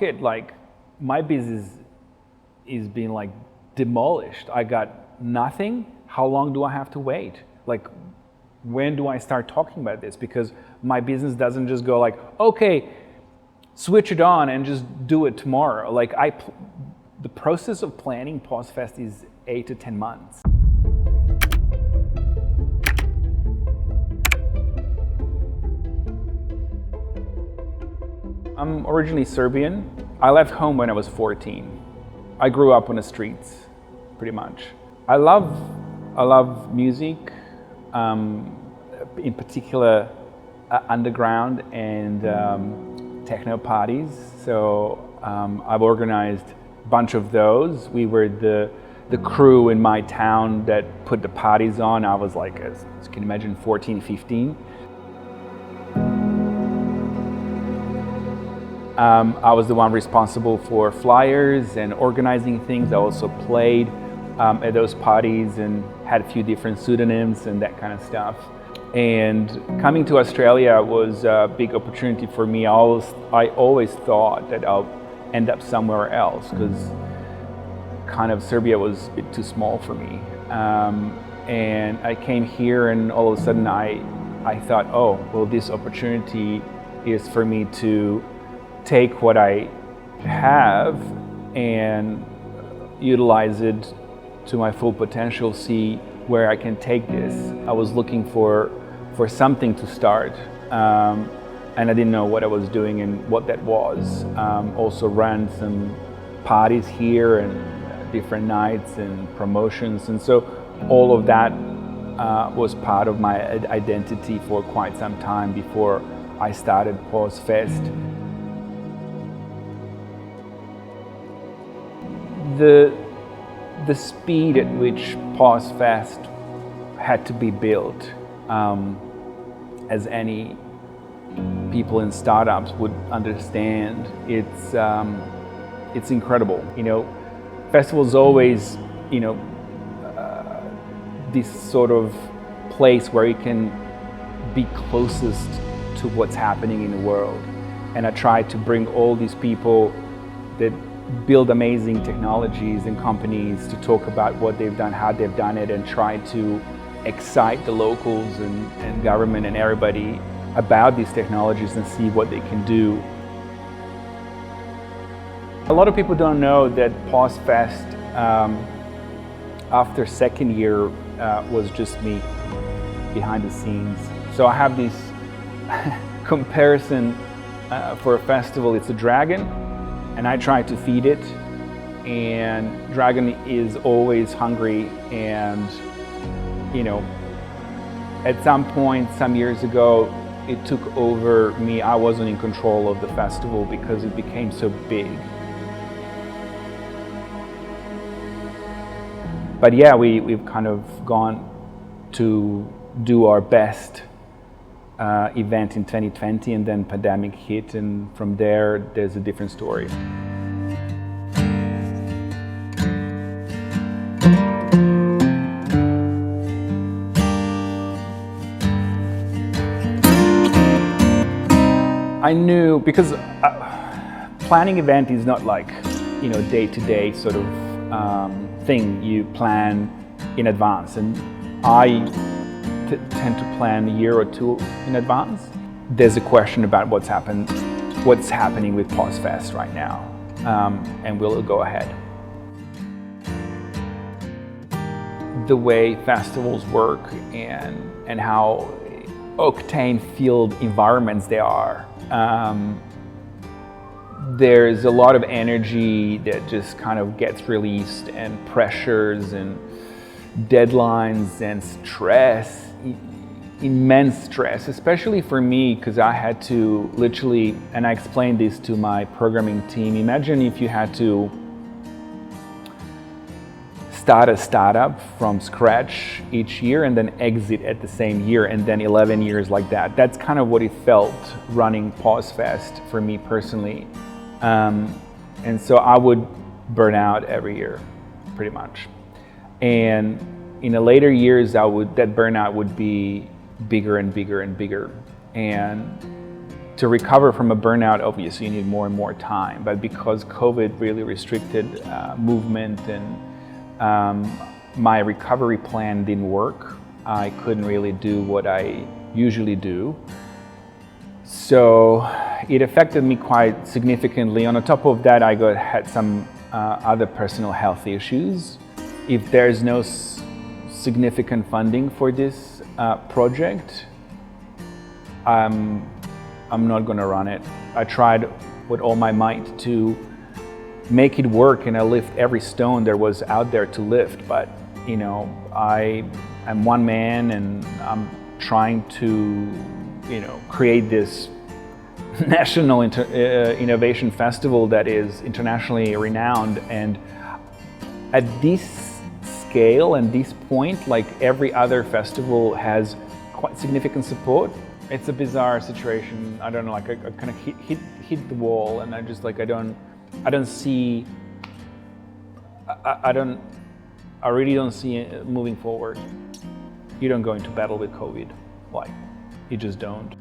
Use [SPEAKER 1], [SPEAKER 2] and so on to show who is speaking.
[SPEAKER 1] Like, my business is being like demolished. I got nothing. How long do I have to wait? Like, when do I start talking about this? Because my business doesn't just go like, okay, switch it on and just do it tomorrow. Like, the process of planning pausefest is 8 to 10 months. I'm originally Serbian. I left home when I was 14. I grew up on the streets, pretty much. I love music, in particular underground and techno parties. So I've organized a bunch of those. We were the crew in my town that put the parties on. I was like, as you can imagine, 14, 15. I was the one responsible for flyers and organizing things. I also played at those parties and had a few different pseudonyms and that kind of stuff. And coming to Australia was a big opportunity for me. I always thought that I'll end up somewhere else because kind of Serbia was a bit too small for me. And I came here and all of a sudden I thought, oh, well, this opportunity is for me to take what I have and utilize it to my full potential, see where I can take this. I was looking for something to start, and I didn't know what I was doing and what that was. Also ran some parties here and different nights and promotions, and so all of that was part of my identity for quite some time before I started pausefest. The speed at which pausefest had to be built, as any people in startups would understand, it's incredible. You know, festivals always, you know, this sort of place where you can be closest to what's happening in the world. And I try to bring all these people that build amazing technologies and companies to talk about what they've done, how they've done it, and try to excite the locals and government and everybody about these technologies and see what they can do. A lot of people don't know that pausefest, after second year, was just me behind the scenes. So I have this comparison for a festival. It's a dragon, and I try to feed it, and dragon is always hungry. And you know, at some point, some years ago, it took over me. I wasn't in control of the festival because it became so big. But yeah, we've kind of gone to do our best event in 2020, and then pandemic hit, and from there's a different story. I knew, because planning event is not like, you know, day-to-day sort of thing you plan in advance, and I tend to plan a year or two in advance. There's a question about what's happening with pausefest right now, and will it go ahead? The way festivals work and how octane-filled environments they are. There's a lot of energy that just kind of gets released, and pressures and deadlines and stress, immense stress, especially for me, because I had to literally, and I explained this to my programming team, imagine if you had to start a startup from scratch each year and then exit at the same year, and then 11 years like that. That's kind of what it felt running pausefest for me personally. And so I would burn out every year, pretty much. And in the later years, that burnout would be bigger and bigger and bigger. And to recover from a burnout, obviously you need more and more time, but because COVID really restricted movement and my recovery plan didn't work, I couldn't really do what I usually do. So it affected me quite significantly. On top of that, I had some other personal health issues. If there's no significant funding for this project, I'm not going to run it. I tried with all my might to make it work, and I lift every stone there was out there to lift. But you know, I'm one man, and I'm trying to, create this national innovation festival that is internationally renowned. And at this scale and this point, like every other festival has quite significant support. It's a bizarre situation. I don't know, like I kind of hit the wall, and I just like I really don't see it moving forward. You don't go into battle with COVID, like you just don't.